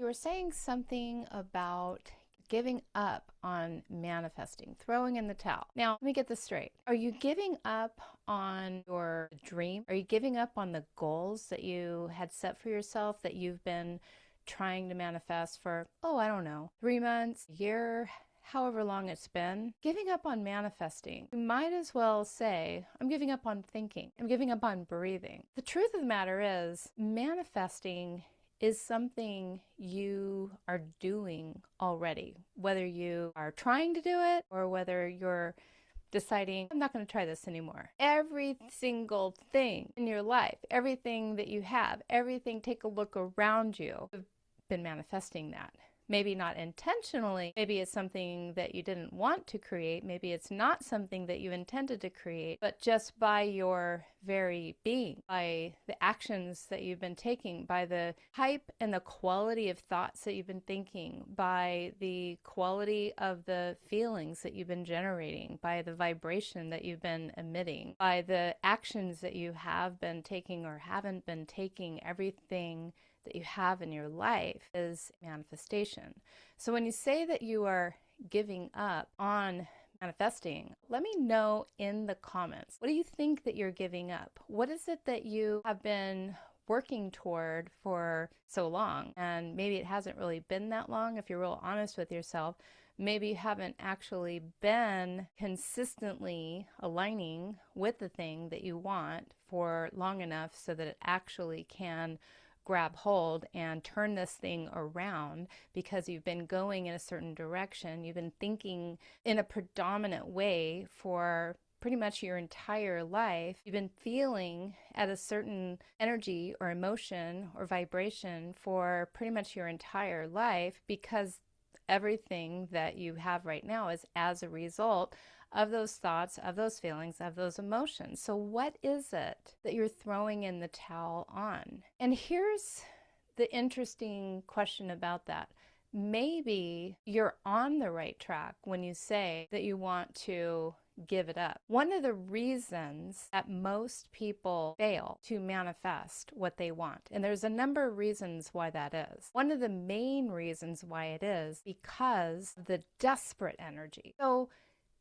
were saying something about giving up on manifesting, throwing in the towel. Now, let me get this straight. Are you giving up on your dream? Are you giving up on the goals that you had set for yourself that you've been trying to manifest for, I don't know, 3 months, a year, however long it's been? Giving up on manifesting. You might as well say, I'm giving up on thinking. I'm giving up on breathing. The truth of the matter is, manifesting is something you are doing already, whether you are trying to do it or whether you're deciding, I'm not going to try this anymore. Every single thing in your life, everything that you have, everything, take a look around you. You've been manifesting that. Maybe not intentionally. Maybe it's something that you didn't want to create. Maybe it's not something that you intended to create, but just by your very being, by the actions that you've been taking, by the type and the quality of thoughts that you've been thinking, by the quality of the feelings that you've been generating, by the vibration that you've been emitting, by the actions that you have been taking or haven't been taking, everything that you have in your life is manifestation. So when you say that you are giving up on manifesting, let me know in the comments. What do you think that you're giving up? What is it that you have been working toward for so long? And maybe it hasn't really been that long. If you're real honest with yourself, maybe you haven't actually been consistently aligning with the thing that you want for long enough so that it actually can grab hold and turn this thing around, because you've been going in a certain direction. You've been thinking in a predominant way for pretty much your entire life. You've been feeling at a certain energy or emotion or vibration for pretty much your entire life, because everything that you have right now is as a result of those thoughts, of those feelings, of those emotions. So what is it that you're throwing in the towel on? And here's the interesting question about that. Maybe you're on the right track when you say that you want to give it up. One of the reasons that most people fail to manifest what they want, and there's a number of reasons why that is. One of the main reasons why it is because of the desperate energy. So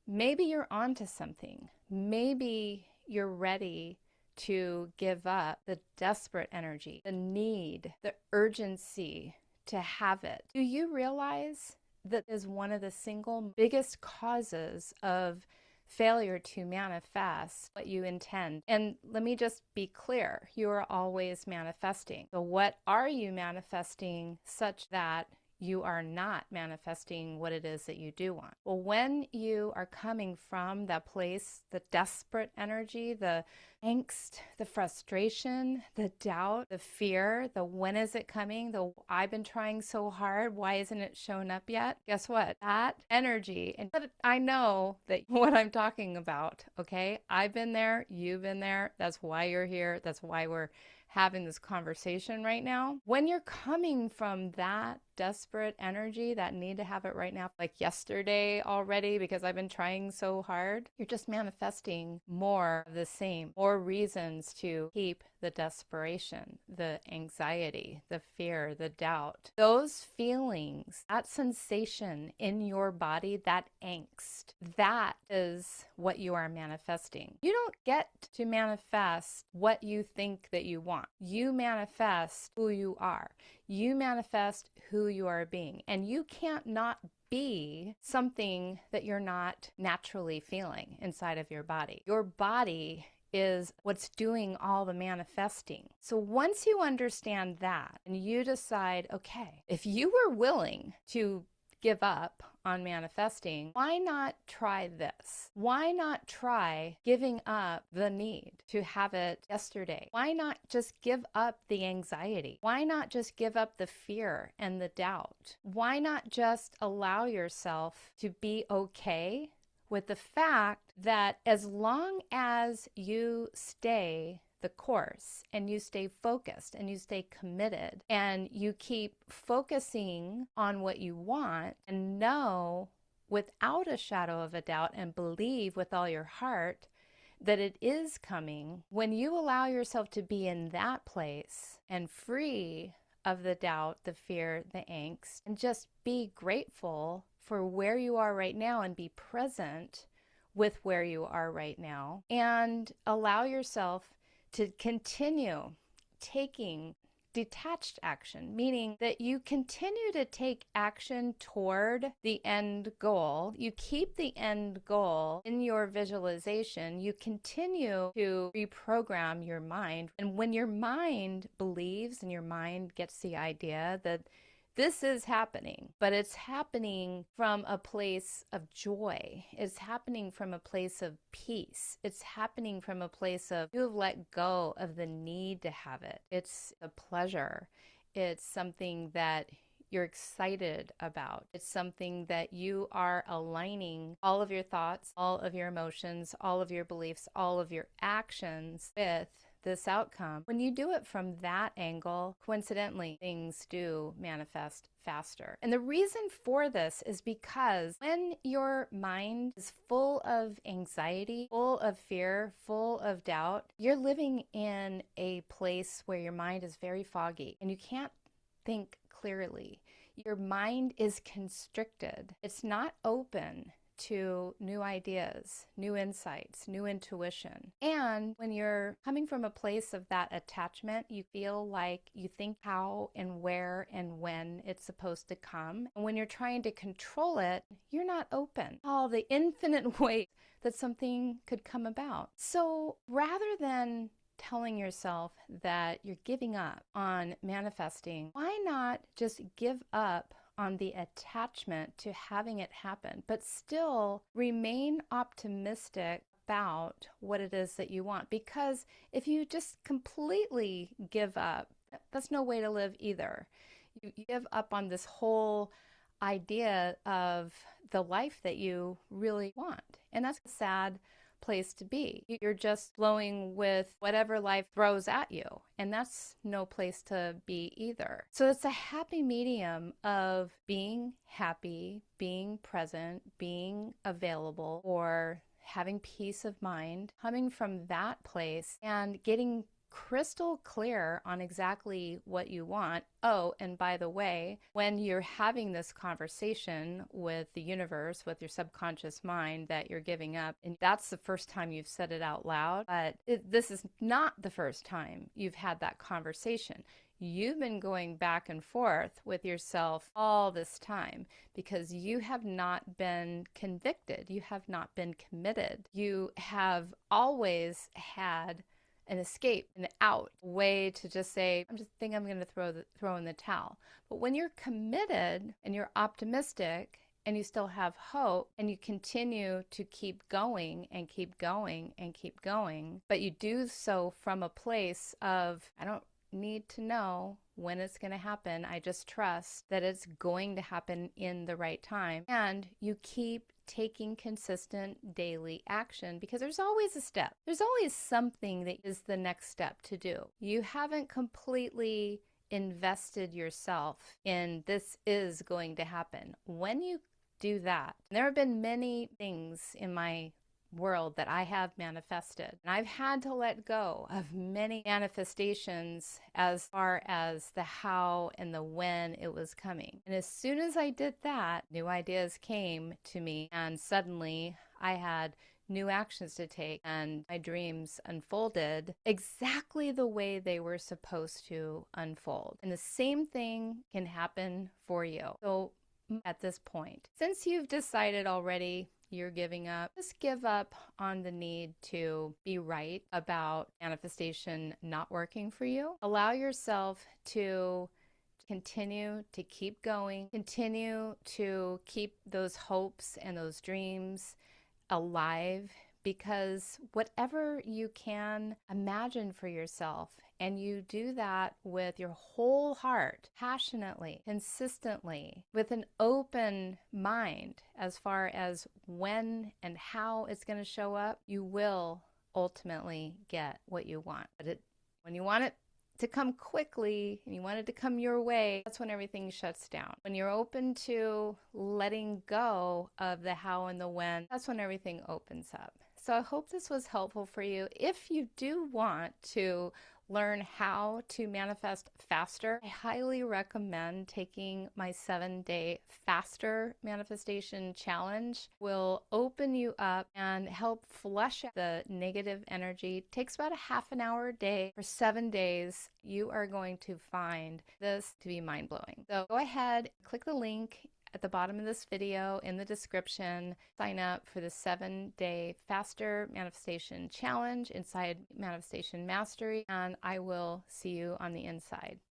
maybe you're onto something. Maybe you're ready to give up the desperate energy, the need, the urgency to have it. Do you realize that is one of the single biggest causes of failure to manifest what you intend? And let me just be clear, you are always manifesting. So what are you manifesting such that you are not manifesting what it is that you do want? Well, when you are coming from that place, the desperate energy, the angst, the frustration, the doubt, the fear, the when is it coming, the I've been trying so hard, why isn't it showing up yet? Guess what? That energy, and I know that what I'm talking about, okay? I've been there, you've been there. That's why you're here. That's why we're having this conversation right now. When you're coming from that desperate energy, that need to have it right now, like yesterday already, because I've been trying so hard, you're just manifesting more of the same, more reasons to keep the desperation, the anxiety, the fear, the doubt. Those feelings, that sensation in your body, that angst, that is what you are manifesting. You don't get to manifest what you think that you want. You manifest who you are. You manifest who you are being. And you can't not be something that you're not naturally feeling inside of your body. Your body is what's doing all the manifesting. So once you understand that and you decide, okay, if you were willing to give up on manifesting, why not try this? Why not try giving up the need to have it yesterday? Why not just give up the anxiety? Why not just give up the fear and the doubt? Why not just allow yourself to be okay with the fact that as long as you stay the course and you stay focused and you stay committed and you keep focusing on what you want and know without a shadow of a doubt and believe with all your heart that it is coming, when you allow yourself to be in that place and free of the doubt, the fear, the angst, and just be grateful for where you are right now and be present with where you are right now, and allow yourself to continue taking detached action, meaning that you continue to take action toward the end goal. You keep the end goal in your visualization. You continue to reprogram your mind. And when your mind believes and your mind gets the idea that this is happening, but it's happening from a place of joy. It's happening from a place of peace. It's happening from a place of you have let go of the need to have it. It's a pleasure. It's something that you're excited about. It's something that you are aligning all of your thoughts, all of your emotions, all of your beliefs, all of your actions with this outcome. When you do it from that angle, coincidentally, things do manifest faster. And the reason for this is because when your mind is full of anxiety, full of fear, full of doubt, you're living in a place where your mind is very foggy and you can't think clearly. Your mind is constricted. It's not open to new ideas, new insights, new intuition. And when you're coming from a place of that attachment, you feel like you think how and where and when it's supposed to come. And when you're trying to control it, you're not open. All the infinite ways that something could come about. So rather than telling yourself that you're giving up on manifesting, why not just give up on the attachment to having it happen, but still remain optimistic about what it is that you want? Because if you just completely give up, that's no way to live either. You give up on this whole idea of the life that you really want. And that's a sad place to be. You're just flowing with whatever life throws at you, and that's no place to be either. So it's a happy medium of being happy, being present, being available, or having peace of mind, coming from that place and getting crystal clear on exactly what you want. Oh, and by the way, when you're having this conversation with the universe, with your subconscious mind that you're giving up, and that's the first time you've said it out loud, but this is not the first time you've had that conversation. You've been going back and forth with yourself all this time because you have not been convicted. You have not been committed. You have always had an escape, an out, way to just say, I'm just think I'm going to throw in the towel. But when you're committed and you're optimistic and you still have hope and you continue to keep going and keep going and keep going, but you do so from a place of, I don't need to know when it's going to happen. I just trust that it's going to happen in the right time. And you keep taking consistent daily action because there's always a step. There's always something that is the next step to do. You haven't completely invested yourself in this is going to happen. When you do that, there have been many things in my world that I have manifested. And I've had to let go of many manifestations as far as the how and the when it was coming. And as soon as I did that, new ideas came to me and suddenly I had new actions to take and my dreams unfolded exactly the way they were supposed to unfold. And the same thing can happen for you. So at this point, since you've decided already you're giving up, just give up on the need to be right about manifestation not working for you. Allow yourself to continue to keep going, continue to keep those hopes and those dreams alive, because whatever you can imagine for yourself, and you do that with your whole heart, passionately, consistently, with an open mind as far as when and how it's going to show up, you will ultimately get what you want. But when you want it to come quickly and you want it to come your way, that's when everything shuts down. When you're open to letting go of the how and the when, that's when everything opens up. So I hope this was helpful for you. If you do want to learn how to manifest faster, I highly recommend taking my 7-day faster manifestation challenge. Will open you up and help flush out the negative energy. It takes about a half an hour a day for 7 days. You are going to find this to be mind-blowing. So go ahead, click the link at the bottom of this video in the description. Sign up for the 7-day faster manifestation challenge inside Manifestation Mastery, and I will see you on the inside.